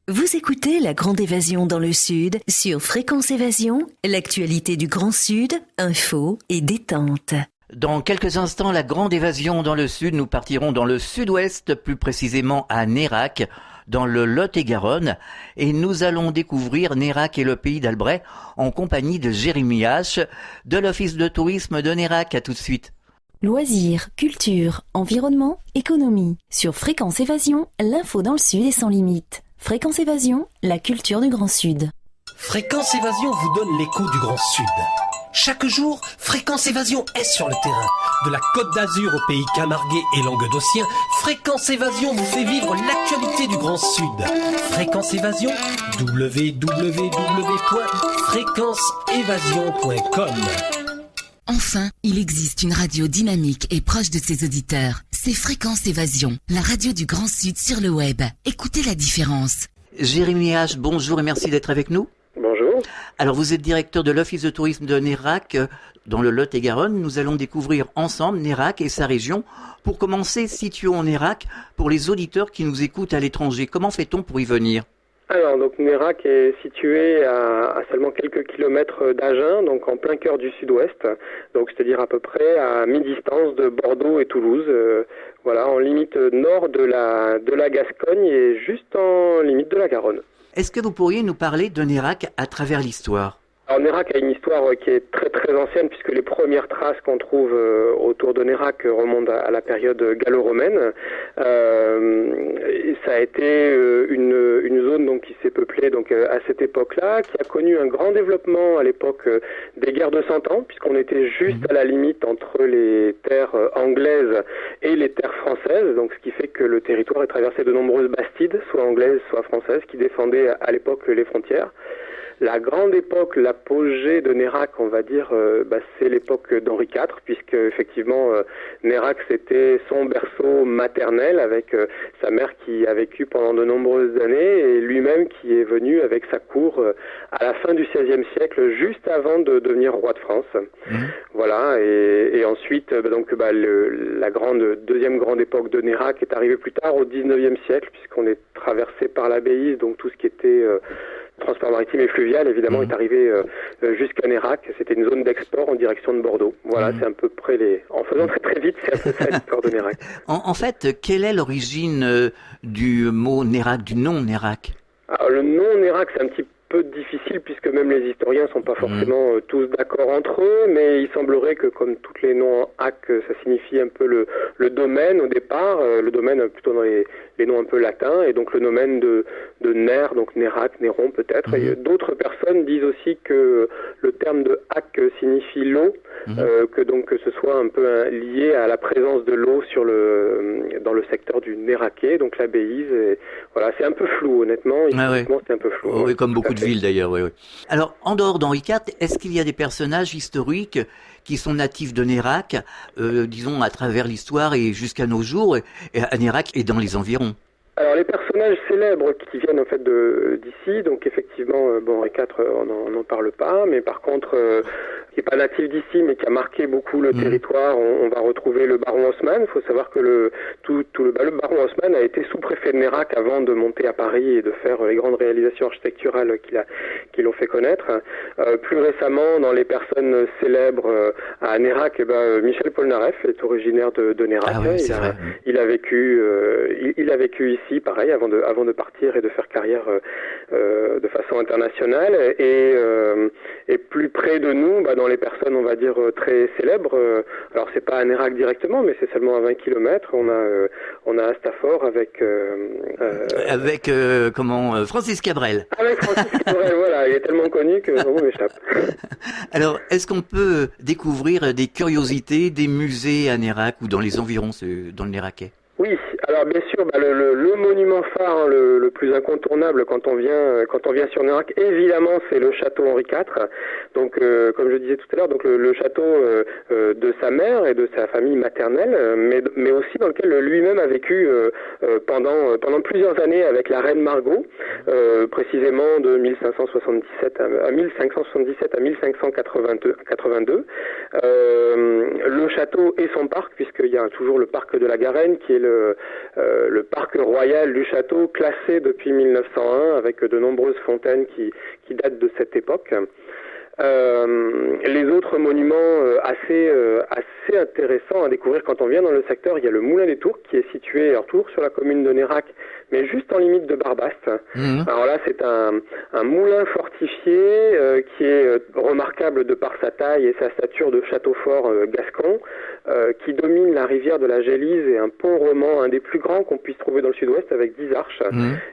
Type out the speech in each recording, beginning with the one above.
Vous écoutez La Grande Évasion dans le Sud sur Fréquence Évasion, l'actualité du Grand Sud, info et détente. Dans quelques instants, La Grande Évasion dans le Sud, nous partirons dans le sud-ouest, plus précisément à Nérac, dans le Lot-et-Garonne, et nous allons découvrir Nérac et le pays d'Albret en compagnie de Jérémy H. de l'Office de tourisme de Nérac. À tout de suite. Loisirs, culture, environnement, économie. Sur Fréquence Évasion, l'info dans le Sud est sans limite. Fréquence Évasion, la culture du Grand Sud. Fréquence Évasion vous donne l'écho du Grand Sud. Chaque jour, Fréquence Évasion est sur le terrain. De la Côte d'Azur au pays camarguais et languedocien, Fréquence Évasion vous fait vivre l'actualité du Grand Sud. Fréquence Évasion, www.fréquenceévasion.com. Enfin, il existe une radio dynamique et proche de ses auditeurs. C'est Fréquence Évasion, la radio du Grand Sud sur le web. Écoutez la différence. Jérémy H, bonjour et merci d'être avec nous. Bonjour. Alors vous êtes directeur de l'Office de tourisme de Nérac, dans le Lot-et-Garonne. Nous allons découvrir ensemble Nérac et sa région. Pour commencer, situons Nérac pour les auditeurs qui nous écoutent à l'étranger. Comment fait-on pour y venir ? Alors, donc Nérac est situé à seulement quelques kilomètres d'Agen, donc en plein cœur du sud-ouest, donc c'est-à-dire à peu près à mi-distance de Bordeaux et Toulouse, voilà, en limite nord de la Gascogne et juste en limite de la Garonne. Est-ce que vous pourriez nous parler de Nérac à travers l'histoire ? Alors Nérac a une histoire qui est très très ancienne puisque les premières traces qu'on trouve autour de Nérac remontent à la période gallo-romaine. Ça a été une zone donc qui s'est peuplée donc à cette époque-là, qui a connu un grand développement à l'époque des guerres de Cent Ans, puisqu'on était juste à la limite entre les terres anglaises et les terres françaises, donc ce qui fait que le territoire est traversé de nombreuses bastides, soit anglaises, soit françaises, qui défendaient à l'époque les frontières. La grande époque, l'apogée de Nérac, on va dire, c'est l'époque d'Henri IV, puisque effectivement Nérac c'était son berceau maternel avec sa mère qui a vécu pendant de nombreuses années et lui-même qui est venu avec sa cour à la fin du XVIe siècle, juste avant de devenir roi de France. Voilà, et ensuite la deuxième grande époque de Nérac est arrivée plus tard au XIXe siècle, puisqu'on est traversé par l'abbaye, donc tout ce qui était transport maritime et fluvial, évidemment, est arrivé jusqu'à Nérac. C'était une zone d'export en direction de Bordeaux. Voilà, c'est à peu près en faisant très très vite, c'est à peu près l'histoire de Nérac. En fait, quelle est l'origine du mot Nérac, du nom Nérac ? Alors, le nom Nérac, c'est un petit peu difficile puisque même les historiens sont pas forcément tous d'accord entre eux, mais il semblerait que comme tous les noms en hac, ça signifie un peu le domaine au départ, le domaine plutôt dans les noms un peu latins, et donc le domaine de Ner, donc Nérac, Néron peut-être. Et d'autres personnes disent aussi que le terme de hac signifie l'eau, que donc que ce soit un peu lié à la présence de l'eau dans le secteur du Néraquais, donc l'abbaye. Voilà, c'est un peu flou honnêtement. Historiquement, c'est un peu flou. Oui, comme beaucoup de villes d'ailleurs. Oui. Alors, en dehors d'Henri IV, est-ce qu'il y a des personnages historiques qui sont natifs de Nérac, disons à travers l'histoire et jusqu'à nos jours, et à Nérac et dans les environs ? Alors les personnages célèbres qui viennent en fait d'ici, donc effectivement, Henri IV, on n'en parle pas, mais par contre, qui n'est pas natif d'ici, mais qui a marqué beaucoup le territoire, on va retrouver le baron Haussmann. Il faut savoir que le baron Haussmann a été sous-préfet de Nérac avant de monter à Paris et de faire les grandes réalisations architecturales qui l'ont fait connaître. Plus récemment, dans les personnes célèbres à Nérac, Michel Polnareff est originaire de Nérac. Ah oui, Il a vécu ici, pareil, avant de partir et de faire carrière de façon internationale. Et plus près de nous, dans les personnes, on va dire, très célèbres, alors c'est pas à Nérac directement, mais c'est seulement à 20 km, on a Astafort avec Francis Cabrel. Avec Francis Cabrel, voilà, il est tellement connu que son nom m'échappe. Alors, est-ce qu'on peut découvrir des curiosités, des musées à Nérac ou dans les environs, dans le Néraquais ? Oui, alors bien sûr, le monument phare, le plus incontournable quand on vient sur Nérac, évidemment, c'est le château Henri IV. Donc, comme je disais tout à l'heure, donc le château de sa mère et de sa famille maternelle, mais aussi dans lequel lui-même a vécu pendant plusieurs années avec la reine Margot. précisément de 1577 à 1582. Le château et son parc, puisqu'il y a toujours le parc de la Garenne, qui est le parc royal du château, classé depuis 1901, avec de nombreuses fontaines qui datent de cette époque. Les autres monuments assez intéressants à découvrir quand on vient dans le secteur, il y a le Moulin des Tours qui est situé toujours sur la commune de Nérac, mais juste en limite de Barbaste. Alors là, c'est un moulin fortifié qui est remarquable de par sa taille et sa stature de château fort gascon, qui domine la rivière de la Gélise et un pont roman, un des plus grands qu'on puisse trouver dans le sud-ouest, avec 10 arches,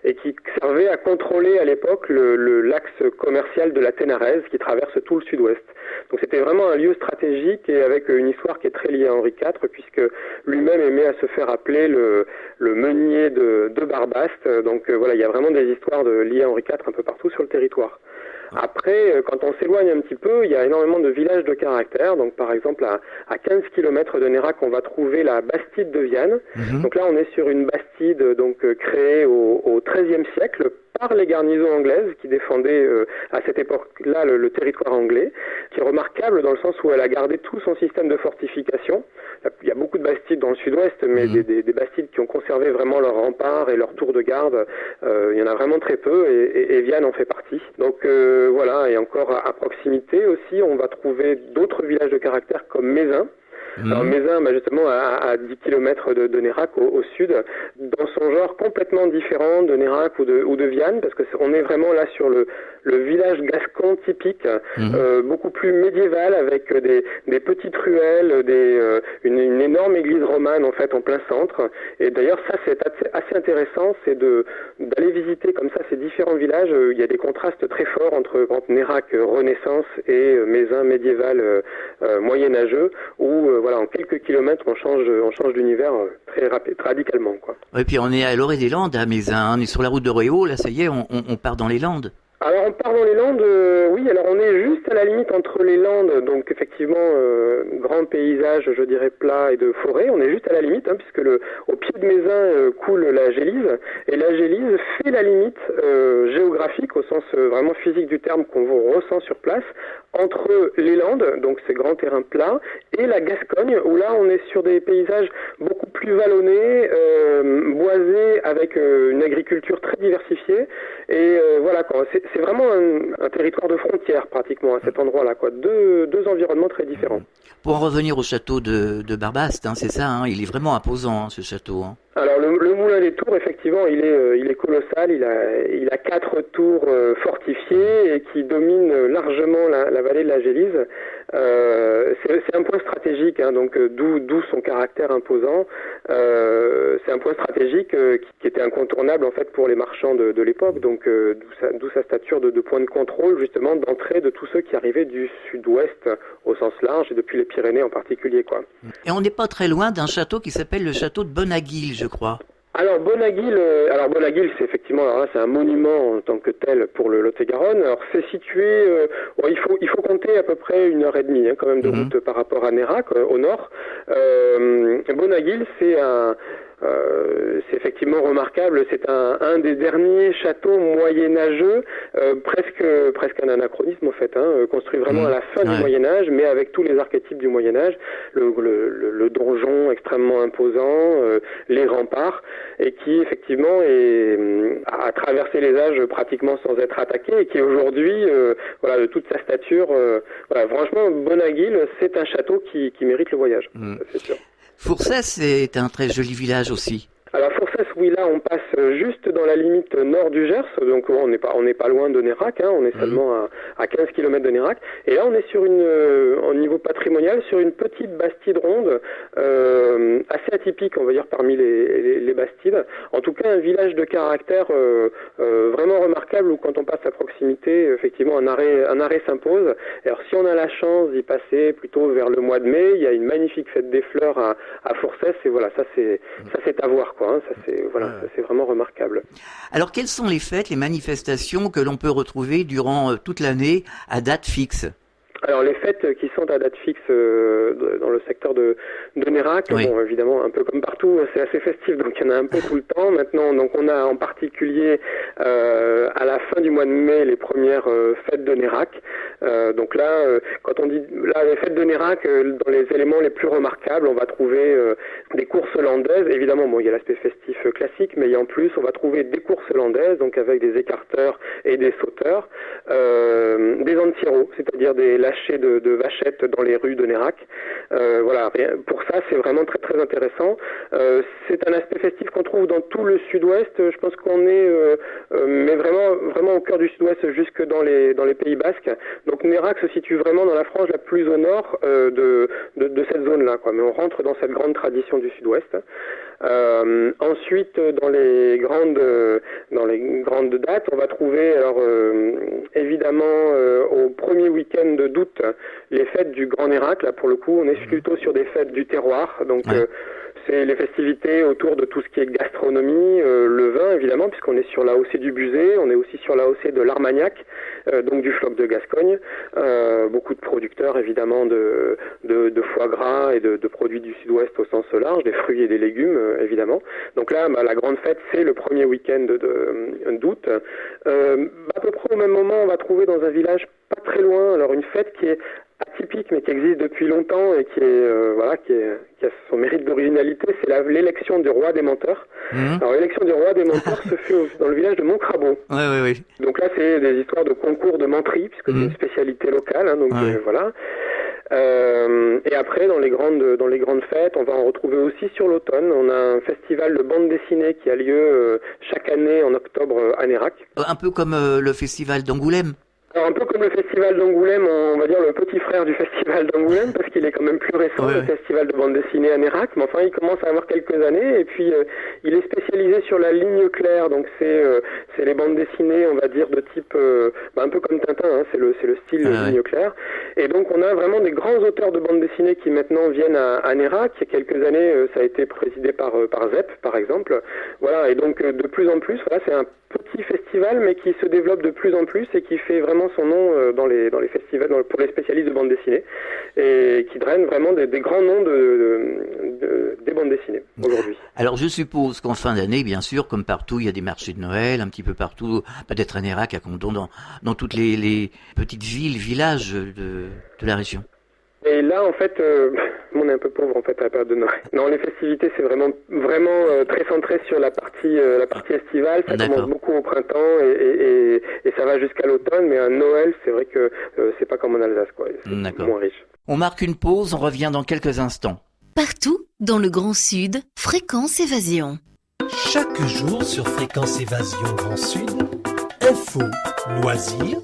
et qui servait à contrôler à l'époque l'axe commercial de la Ténarèze qui traverse tout le sud-ouest. Donc c'était vraiment un lieu stratégique et avec une histoire qui est très liée à Henri IV, puisque lui-même aimait à se faire appeler le meunier de Barbaste. Donc voilà, il y a vraiment des histoires liées à Henri IV un peu partout sur le territoire. Après, quand on s'éloigne un petit peu, il y a énormément de villages de caractère. Donc, par exemple, à 15 km de Nérac, on va trouver la Bastide de Viane. Donc là, on est sur une bastide créée au XIIIe siècle par les garnisons anglaises qui défendaient à cette époque-là le territoire anglais, qui est remarquable dans le sens où elle a gardé tout son système de fortification. Il y a beaucoup de bastides dans le sud-ouest, mais des bastides qui ont conservé vraiment leurs remparts et leurs tours de garde, il y en a vraiment très peu, et Viane en fait partie. Donc voilà, et encore à proximité aussi, on va trouver d'autres villages de caractère comme Mézin. Alors Mézin, justement, à 10 km de Nérac, au sud, dans son genre complètement différent de Nérac ou de Viane, parce que on est vraiment là sur le village gascon typique, beaucoup plus médiéval, avec des petites ruelles, une énorme église romane en fait en plein centre. Et d'ailleurs, ça c'est assez intéressant, c'est d'aller visiter comme ça ces différents villages. Il y a des contrastes très forts entre Nérac Renaissance et Mézin médiéval moyenâgeux, où voilà, en quelques kilomètres, on change d'univers très radicalement, quoi. Et puis on est à l'orée des Landes à Mézin, on est sur la route de Réau, là ça y est, on part dans les Landes. Alors on part dans les Landes, oui, alors on est juste à la limite entre les Landes, donc effectivement grand paysage, je dirais plat et de forêt, on est juste à la limite, puisque au pied de Mézin coule la Gélise, et la Gélise fait la limite géographique au sens vraiment physique du terme qu'on vous ressent sur place, entre les Landes, donc ces grands terrains plats, et la Gascogne, où là on est sur des paysages beaucoup plus vallonnés, boisés, avec une agriculture très diversifiée, et voilà quoi, c'est vraiment un territoire de frontière pratiquement à cet endroit-là, quoi. Deux environnements très différents. Pour en revenir au château de Barbaste, c'est ça, il est vraiment imposant ce château. Alors le Moulin des Tours, effectivement, il est colossal. Il a 4 tours fortifiées et qui dominent largement la vallée de la Gélise. C'est un point stratégique, donc d'où son caractère imposant. C'est un point stratégique qui était incontournable en fait pour les marchands de l'époque, donc d'où sa stature de point de contrôle justement d'entrée de tous ceux qui arrivaient du sud-ouest au sens large et depuis les Pyrénées en particulier, quoi. Et on n'est pas très loin d'un château qui s'appelle le château de Bonaguil, je crois. Alors Bonaguil, c'est effectivement, c'est un monument en tant que tel pour le Lot-et-Garonne. Alors c'est situé, il faut compter à peu près 1h30 quand même de route par rapport à Nérac au nord. Bonaguil, c'est effectivement remarquable. C'est un des derniers châteaux moyenâgeux, presque un anachronisme en fait, construit vraiment à la fin du Moyen Âge, mais avec tous les archétypes du Moyen Âge, le donjon extrêmement imposant, les remparts, et qui effectivement a traversé les âges pratiquement sans être attaqué, et qui aujourd'hui, de toute sa stature, franchement, Bonaguil, c'est un château qui mérite le voyage, c'est sûr. Foursès, c'est un très joli village aussi. Alors Foursès, oui, là on passe juste dans la limite nord du Gers, donc on n'est pas loin de Nérac, on est seulement à 15 km de Nérac, et là on est sur au niveau patrimonial, sur une petite bastide ronde, assez atypique on va dire parmi les bastides, en tout cas un village de caractère vraiment remarquable où quand on passe à proximité, effectivement un arrêt s'impose. Alors si on a la chance d'y passer plutôt vers le mois de mai, il y a une magnifique fête des fleurs à Foursès, et voilà, ça c'est à voir, quoi. Ça c'est vraiment remarquable. Alors quelles sont les fêtes, les manifestations que l'on peut retrouver durant toute l'année à date fixe ? Alors les fêtes qui sont à date fixe dans le secteur de Nérac, bon évidemment un peu comme partout, c'est assez festif, donc il y en a un peu tout le temps. Maintenant, donc on a en particulier la fin du mois de mai les premières fêtes de Nérac. Donc là, quand on dit là, les fêtes de Nérac, dans les éléments les plus remarquables, on va trouver des courses hollandaises. Évidemment, bon, il y a l'aspect festif classique, mais en plus, on va trouver des courses hollandaises, donc avec des écarteurs et des sauteurs, des antiros, c'est-à-dire des lâchers de vachettes dans les rues de Nérac. Voilà, pour ça, c'est vraiment très très intéressant. C'est un aspect festif qu'on trouve dans tout le sud-ouest. Je pense qu'on est, mais vraiment au cœur du sud-ouest, jusque dans les Pays Basques. Donc Nérac se situe vraiment dans la frange la plus au nord de cette zone-là, quoi. Mais on rentre dans cette grande tradition du sud-ouest. Ensuite, dans les grandes dates, on va trouver, alors évidemment, au premier week-end d'août, les fêtes du Grand Nérac. Là, pour le coup, on est plutôt sur des fêtes du terroir. Donc, c'est les festivités autour de tout ce qui est gastronomie, le vin évidemment, puisqu'on est sur l'AOC du Buzet, on est aussi sur l'AOC de l'Armagnac, donc du Floc de Gascogne. Beaucoup de producteurs évidemment de foie gras et de produits du sud-ouest au sens large, des fruits et des légumes évidemment. Donc là, la grande fête, c'est le premier week-end d'août. À peu près au même moment, on va trouver dans un village pas très loin, alors une fête qui est atypique mais qui existe depuis longtemps et qui a son mérite d'originalité, c'est l'élection du roi des menteurs. Alors l'élection du roi des menteurs se fait dans le village de Montcrabeau. Oui. Donc là c'est des histoires de concours de menterie puisque c'est une spécialité locale, hein, donc voilà. Et après dans les grandes fêtes, on va en retrouver aussi sur l'automne. On a un festival de bande dessinée qui a lieu chaque année en octobre à Nérac. Un peu comme le festival d'Angoulême. Alors un peu comme le festival d'Angoulême, on va dire le petit frère du festival d'Angoulême, parce qu'il est quand même plus récent, le festival de bande dessinée à Nérac, mais enfin il commence à avoir quelques années, et puis il est spécialisé sur la ligne claire, donc c'est les bandes dessinées, on va dire, de type, un peu comme Tintin, hein, c'est le style ligne claire, et donc on a vraiment des grands auteurs de bande dessinée qui maintenant viennent à Nérac. Il y a quelques années, ça a été présidé par Zep, par exemple, voilà, et donc de plus en plus, voilà, c'est un petit festival, mais qui se développe de plus en plus et qui fait vraiment son nom dans les festivals pour les spécialistes de bande dessinée et qui draine vraiment des grands noms des bandes dessinées aujourd'hui. Alors je suppose qu'en fin d'année, bien sûr, comme partout, il y a des marchés de Noël, un petit peu partout, peut-être à Nérac, à Condon, dans toutes les petites villes, villages de la région. Et là, en fait, on est un peu pauvre en fait à la période de Noël. Non, les festivités, c'est vraiment très centré sur la partie estivale. Ça commence beaucoup au printemps et ça va jusqu'à l'automne. Mais à Noël, c'est vrai que c'est pas comme en Alsace, quoi. C'est moins riche. On marque une pause, on revient dans quelques instants. Partout dans le Grand Sud, Fréquence Évasion. Chaque jour sur Fréquence Évasion Grand Sud, info, loisirs,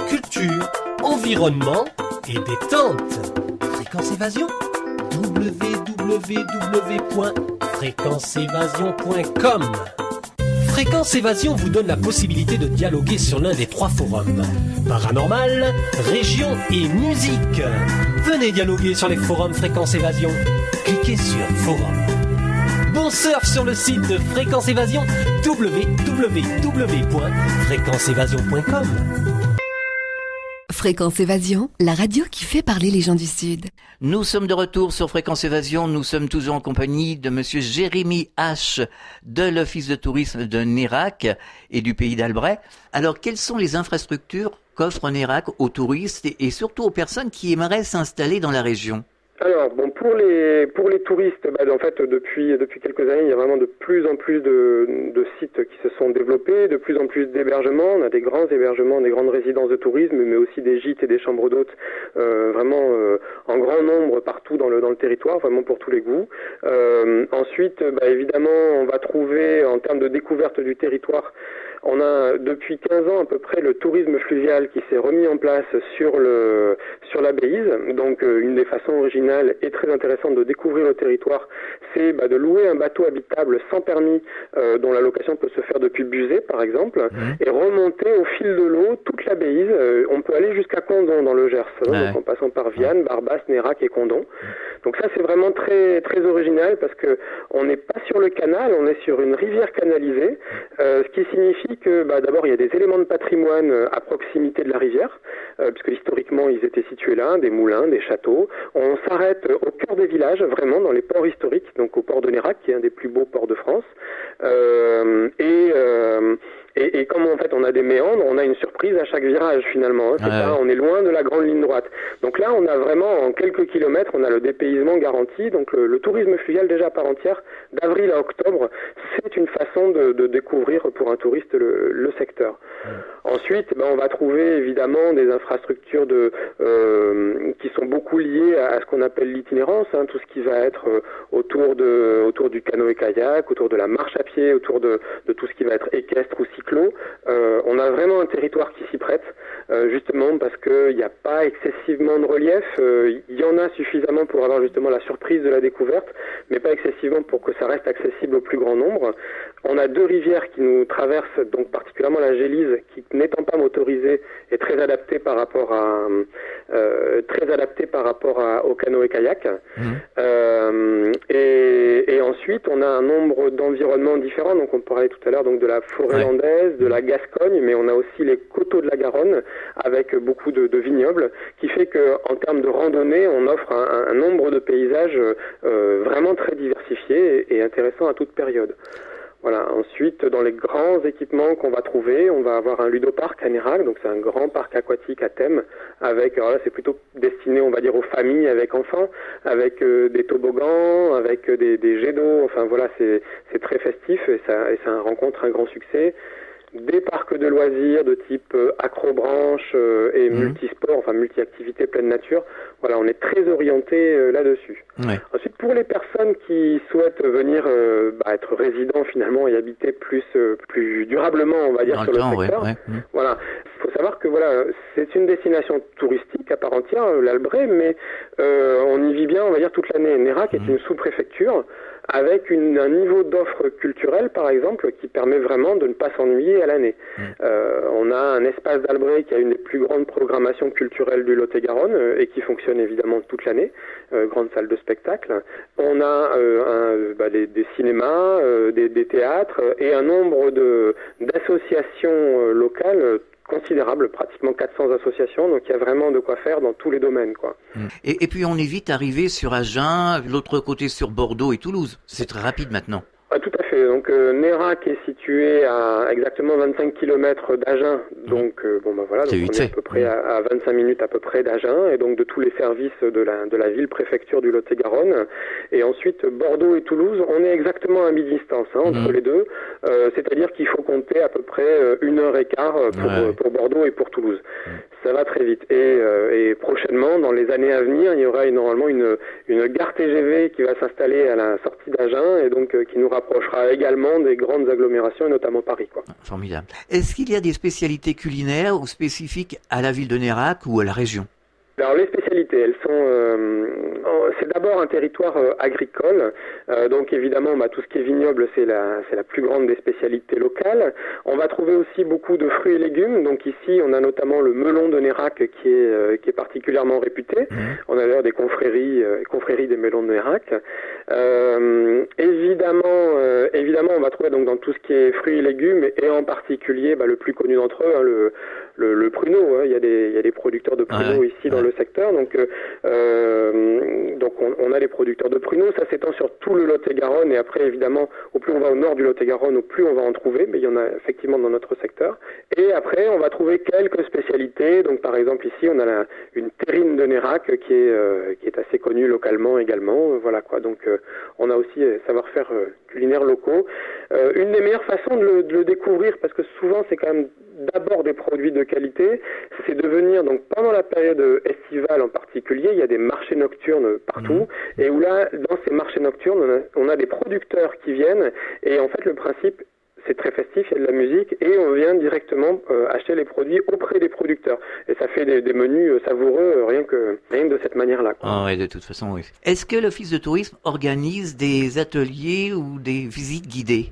culture, environnement et détente. Fréquence Évasion, www.fréquenceévasion.com. Fréquence Évasion vous donne la possibilité de dialoguer sur l'un des 3 forums: paranormal, région et musique. Venez dialoguer sur les forums Fréquence Évasion. Cliquez sur forum. Bon surf sur le site de Fréquence Évasion, www.fréquenceévasion.com. Fréquence Évasion, la radio qui fait parler les gens du Sud. Nous sommes de retour sur Fréquence Évasion. Nous sommes toujours en compagnie de monsieur Jérémy H. de l'Office de tourisme de Nérac et du Pays d'Albret. Alors, quelles sont les infrastructures qu'offre Nérac aux touristes et surtout aux personnes qui aimeraient s'installer dans la région? Alors bon, pour les touristes, en fait depuis quelques années, il y a vraiment de plus en plus de sites qui se sont développés, de plus en plus d'hébergements. On a des grands hébergements, des grandes résidences de tourisme, mais aussi des gîtes et des chambres d'hôtes, vraiment en grand nombre partout dans le territoire, vraiment pour tous les goûts. Ensuite, évidemment, on va trouver en termes de découverte du territoire. On a depuis 15 ans à peu près le tourisme fluvial qui s'est remis en place sur la Béise. Donc une des façons originales et très intéressantes de découvrir le territoire, c'est de louer un bateau habitable sans permis dont la location peut se faire depuis Buzet par exemple, et remonter au fil de l'eau toute la Béise. On peut aller jusqu'à Condon dans le Gers, donc en passant par Vianne, Barbas, Nérac et Condon. Donc ça c'est vraiment très très original parce que on n'est pas sur le canal, on est sur une rivière canalisée, ce qui signifie que d'abord il y a des éléments de patrimoine à proximité de la rivière, puisque historiquement ils étaient situés là, des moulins, des châteaux. On s'arrête au cœur des villages, vraiment dans les ports historiques, donc au port de Nérac qui est un des plus beaux ports de France, Et comme en fait on a des méandres, on a une surprise à chaque virage finalement. On est loin de la grande ligne droite. Donc là, on a vraiment en quelques kilomètres, on a le dépaysement garanti. Donc le tourisme fluvial déjà à part entière, d'avril à octobre, c'est une façon de découvrir pour un touriste le secteur. Ensuite, on va trouver évidemment des infrastructures qui sont beaucoup liées à ce qu'on appelle l'itinérance, tout ce qui va être autour du canoë-kayak, autour de la marche à pied, autour de tout ce qui va être équestre ou cyclo. On a vraiment un territoire qui s'y prête, justement parce qu'il n'y a pas excessivement de relief. Il y en a suffisamment pour avoir justement la surprise de la découverte, mais pas excessivement pour que ça reste accessible au plus grand nombre. On a 2 rivières qui nous traversent, donc particulièrement la Gélise, qui n'étant pas motorisée est très adaptée par rapport au canoë-kayak. Et ensuite, on a un nombre d'environnements différents. Donc, on parlait tout à l'heure donc de la forêt landaise, de la Gascogne, mais on a aussi les coteaux de la Garonne avec beaucoup de vignobles, qui fait que, en termes de randonnée, on offre un nombre de paysages vraiment très diversifiés et intéressants à toute période. Voilà. Ensuite, dans les grands équipements qu'on va trouver, on va avoir un ludoparc à Nérac, donc c'est un grand parc aquatique à thème, avec, alors là c'est plutôt destiné, on va dire, aux familles avec enfants, avec des toboggans, avec des jets d'eau, enfin voilà, c'est très festif et ça rencontre un grand succès. Des parcs de loisirs de type acrobranche et multisport, enfin multi-activités pleine nature. Voilà, on est très orienté là-dessus. Ensuite, pour les personnes qui souhaitent venir être résidents finalement et habiter plus durablement, on va dire, dans sur le secteur, voilà. Il faut savoir que voilà, c'est une destination touristique à part entière, l'Albret, mais on y vit bien, on va dire, toute l'année. Nérac est une sous-préfecture avec un niveau d'offre culturelle, par exemple, qui permet vraiment de ne pas s'ennuyer à l'année. On a un espace d'Albret qui a une des plus grandes programmations culturelles du Lot-et-Garonne et qui fonctionne évidemment toute l'année, grande salle de spectacle. On a des cinémas, des théâtres et un nombre d'associations locales considérable, pratiquement 400 associations, donc il y a vraiment de quoi faire dans tous les domaines, quoi. Et puis on est vite arrivé sur Agen, l'autre côté sur Bordeaux et Toulouse. C'est très rapide maintenant. Tout à fait. Donc Nérac est situé à exactement 25 km d'Agen. Donc voilà, donc on est à peu près à 25 minutes à peu près d'Agen et donc de tous les services de la ville préfecture du Lot-et-Garonne. Et ensuite Bordeaux et Toulouse, on est exactement à mi-distance entre les deux. C'est-à-dire qu'il faut compter à peu près 1h15 pour Bordeaux et pour Toulouse. Ça va très vite. Et prochainement, dans les années à venir, il y aura normalement une gare TGV qui va s'installer à la sortie d'Agen et donc qui nous rapprochera également des grandes agglomérations et notamment Paris, quoi. Formidable. Est-ce qu'il y a des spécialités culinaires ou spécifiques à la ville de Nérac ou à la région ? Alors les spécialités, elles sont, c'est d'abord un territoire agricole, donc évidemment tout ce qui est vignoble c'est la plus grande des spécialités locales. On va trouver aussi beaucoup de fruits et légumes, donc ici on a notamment le melon de Nérac qui est particulièrement réputé. On a d'ailleurs des confréries des melons de Nérac. Évidemment on va trouver donc dans tout ce qui est fruits et légumes et en particulier le plus connu d'entre eux, le pruneau. Il y a des producteurs de pruneaux ici dans le secteur, donc on a les producteurs de pruneaux, ça s'étend sur tout le Lot-et-Garonne et après évidemment au plus on va au nord du Lot-et-Garonne au plus on va en trouver, mais il y en a effectivement dans notre secteur. Et après on va trouver quelques spécialités, donc par exemple ici on a une terrine de Nérac qui est assez connue localement également, voilà quoi. Donc on a aussi savoir-faire culinaires locaux. Une des meilleures façons de le découvrir, parce que souvent c'est quand même d'abord des produits de qualité, c'est de venir donc pendant la période estivale en particulier, il y a des marchés nocturnes partout, et où là, dans ces marchés nocturnes, on a des producteurs qui viennent, et en fait le principe, c'est très festif, il y a de la musique, et on vient directement acheter les produits auprès des producteurs. Et ça fait des menus savoureux rien que de cette manière-là, quoi. Ah ouais, de toute façon, oui. Est-ce que l'Office de tourisme organise des ateliers ou des visites guidées ?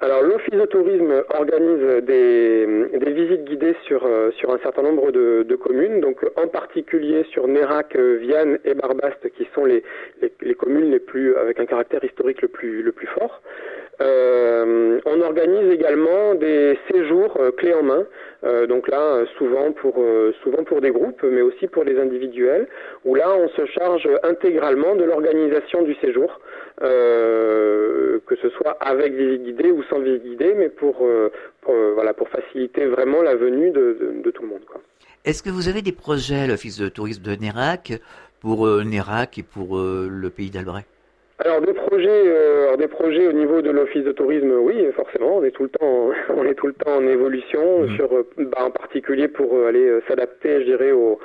Alors l'Office de tourisme organise des visites guidées sur un certain nombre de communes, donc en particulier sur Nérac, Viane et Barbaste, qui sont les communes les plus avec un caractère historique le plus fort. On organise également des séjours clés en main. Donc là, souvent pour des groupes, mais aussi pour les individuels, où là, on se charge intégralement de l'organisation du séjour, que ce soit avec visite guidée ou sans visite guidée, mais pour faciliter vraiment la venue de tout le monde, quoi. Est-ce que vous avez des projets à l'Office de tourisme de Nérac pour Nérac et pour le pays d'Albret? Alors des projets au niveau de l'office de tourisme, oui, forcément, on est tout le temps en évolution en particulier pour aller s'adapter, je dirais, aux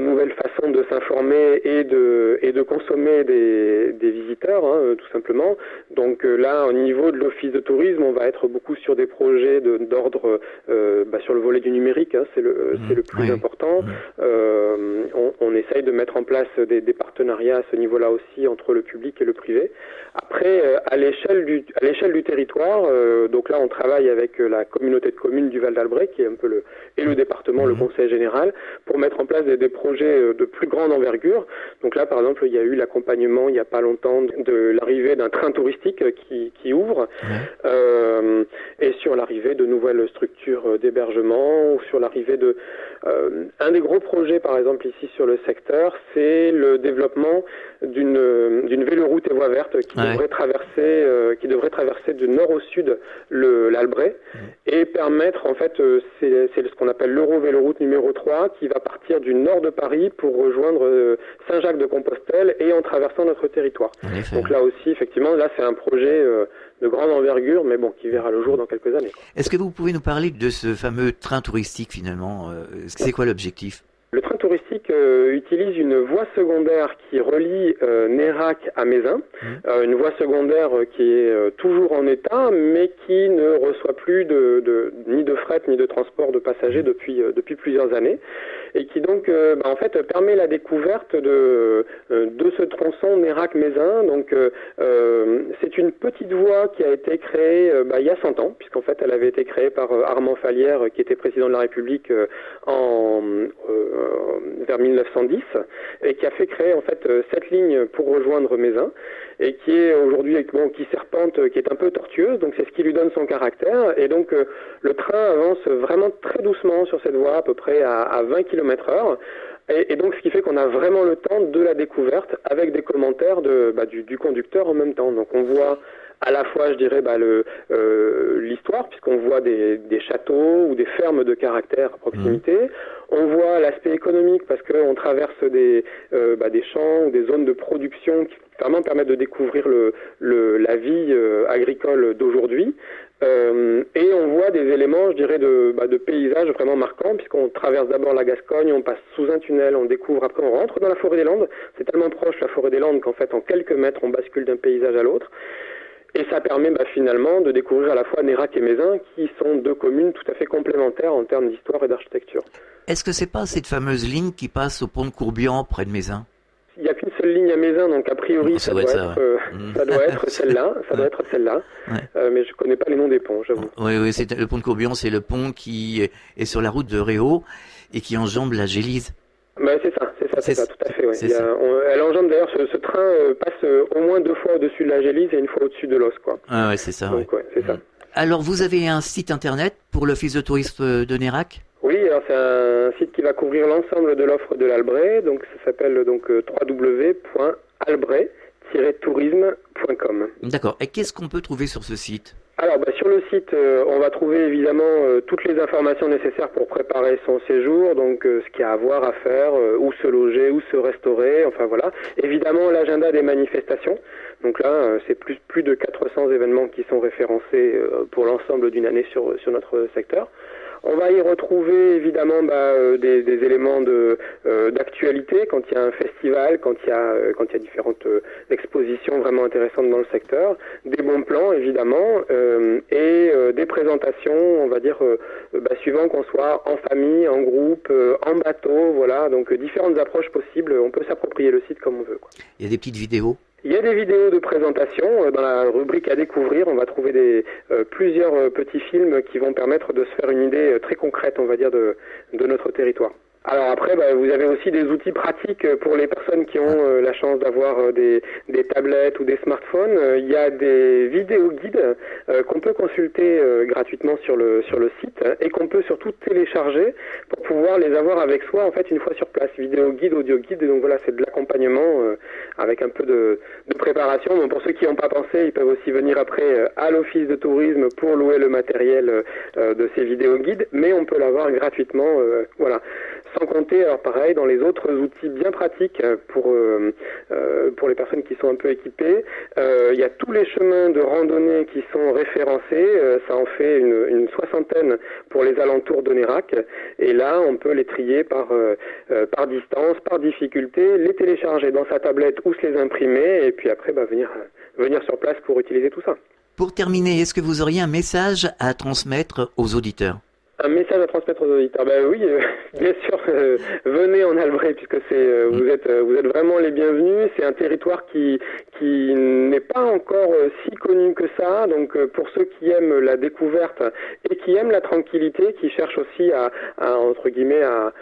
nouvelles façons de s'informer et de consommer des visiteurs, tout simplement. Donc là, au niveau de l'office de tourisme, on va être beaucoup sur des projets d'ordre sur le volet du numérique, c'est le plus important. On essaye de mettre en place des partenariats à ce niveau-là aussi entre le public et le privé. Après, à l'échelle du territoire, donc là, on travaille avec la communauté de communes du Val d'Albret, qui est un peu le département, le conseil général, pour mettre en place des projets de plus grande envergure. Donc là, par exemple, il y a eu l'accompagnement, il n'y a pas longtemps, de l'arrivée d'un train touristique qui ouvre, et sur l'arrivée de nouvelles structures d'hébergement, ou sur l'arrivée de... un des gros projets, par exemple, ici sur le secteur, c'est le développement d'une véloroute et voie verte qui devrait traverser du nord au sud l'Albret et permettre, en fait, c'est ce qu'on appelle l'Euro-Véloroute numéro 3 qui va partir du nord de Paris pour rejoindre Saint-Jacques-de-Compostelle et en traversant notre territoire. Donc là aussi, effectivement, là c'est un projet de grande envergure, mais bon, qui verra le jour dans quelques années. Est-ce que vous pouvez nous parler de ce fameux train touristique finalement? C'est quoi l'objectif? Le train touristique utilise une voie secondaire qui relie Nérac à Mézin, une voie secondaire qui est toujours en état, mais qui ne reçoit plus ni de fret ni de transport de passagers depuis plusieurs années, et qui donc en fait permet la découverte de ce tronçon Nérac-Mézin. Donc c'est une petite voie qui a été créée il y a 100 ans, puisqu'en fait elle avait été créée par Armand Fallière, qui était président de la République vers 1910, et qui a fait créer en fait cette ligne pour rejoindre Mézin, et qui est aujourd'hui qui serpente, qui est un peu tortueuse, donc c'est ce qui lui donne son caractère. Et donc le train avance vraiment très doucement sur cette voie, à peu près à 20 km/h. Et donc ce qui fait qu'on a vraiment le temps de la découverte avec des commentaires du conducteur en même temps. Donc on voit à la fois, je dirais, l'histoire, puisqu'on voit des châteaux ou des fermes de caractère à proximité. On voit l'aspect économique, parce qu'on traverse des champs ou des zones de production qui vraiment permettent de découvrir la vie agricole d'aujourd'hui. Et on voit des éléments, je dirais, de paysage vraiment marquants, puisqu'on traverse d'abord la Gascogne, on passe sous un tunnel, on découvre, après on rentre dans la forêt des Landes. C'est tellement proche, la forêt des Landes, qu'en fait en quelques mètres on bascule d'un paysage à l'autre. Et ça permet finalement de découvrir à la fois Nérac et Mézin, qui sont deux communes tout à fait complémentaires en termes d'histoire et d'architecture. Est-ce que c'est pas cette fameuse ligne qui passe au pont de Courbian près de Mézin? Il n'y a qu'une seule ligne à Mézin, donc a priori ça doit être celle-là. Mais je ne connais pas les noms des ponts, j'avoue. Oui, le pont de Courbian, c'est le pont qui est sur la route de Réau et qui enjambe la Gélise. C'est ça, tout à fait. Ouais. Elle enjambe d'ailleurs, ce train passe au moins 2 fois au-dessus de la Gélise et 1 fois au-dessus de l'Os, quoi. Ah ouais, c'est ça. Donc, c'est ça. Alors, vous avez un site internet pour l'Office de tourisme de Nérac? Oui, alors c'est un site qui va couvrir l'ensemble de l'offre de l'Albret, donc ça s'appelle www.albret-tourisme.com. D'accord. Et qu'est-ce qu'on peut trouver sur ce site? Alors sur le site, on va trouver évidemment toutes les informations nécessaires pour préparer son séjour, donc ce qu'il y a à voir, à faire, où se loger, où se restaurer, enfin voilà. Évidemment l'agenda des manifestations, donc là c'est plus de 400 événements qui sont référencés pour l'ensemble d'une année sur notre secteur. On va y retrouver évidemment des éléments d'actualité quand il y a un festival, quand il y a différentes expositions vraiment intéressantes dans le secteur, des bons plans évidemment, et des présentations, on va dire, suivant qu'on soit en famille, en groupe, en bateau, voilà, donc différentes approches possibles. On peut s'approprier le site comme on veut, quoi. Il y a des petites vidéos? Il y a des vidéos de présentation. Dans la rubrique à découvrir, on va trouver plusieurs petits films qui vont permettre de se faire une idée très concrète, on va dire, de notre territoire. Alors après, vous avez aussi des outils pratiques pour les personnes qui ont la chance d'avoir des tablettes ou des smartphones. Il y a des vidéos guides qu'on peut consulter gratuitement sur le site et qu'on peut surtout télécharger pour pouvoir les avoir avec soi en fait une fois sur place. Vidéo guide, audio guide, et donc voilà, c'est de l'accompagnement avec un peu de préparation. Bon, pour ceux qui n'ont pas pensé, ils peuvent aussi venir après à l'office de tourisme pour louer le matériel de ces vidéos guides, mais on peut l'avoir gratuitement, voilà. Sans compter, alors pareil, dans les autres outils bien pratiques pour les personnes qui sont un peu équipées, il y a tous les chemins de randonnée qui sont référencés, ça en fait une soixantaine pour les alentours de Nérac, et là on peut les trier par distance, par difficulté, les télécharger dans sa tablette ou se les imprimer, et puis après venir sur place pour utiliser tout ça. Pour terminer, est-ce que vous auriez un message à transmettre aux auditeurs ? Un message à transmettre aux auditeurs. Oui, bien sûr, venez en Albret puisque vous êtes vraiment les bienvenus. C'est un territoire qui n'est pas encore si connu que ça. Donc pour ceux qui aiment la découverte et qui aiment la tranquillité, qui cherchent aussi à entre guillemets à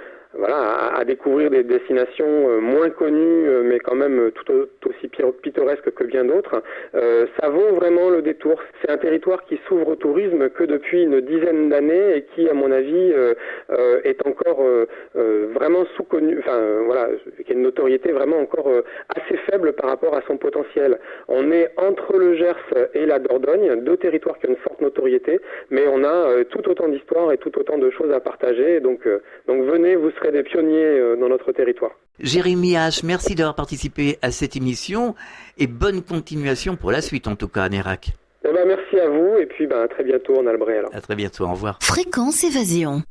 découvrir des destinations moins connues, mais quand même tout aussi pittoresques que bien d'autres. Ça vaut vraiment le détour. C'est un territoire qui s'ouvre au tourisme que depuis une dizaine d'années et qui, à mon avis, est encore vraiment sous-connu, qui a une notoriété vraiment encore assez faible par rapport à son potentiel. On est entre le Gers et la Dordogne, deux territoires qui ont une forte notoriété, mais on a tout autant d'histoires et tout autant de choses à partager. Donc venez, vous serez des pionniers dans notre territoire. Jérémy H, merci d'avoir participé à cette émission et bonne continuation pour la suite en tout cas à Nérac. Merci à vous et puis à très bientôt en Albret alors. À très bientôt, au revoir. Fréquence Évasion.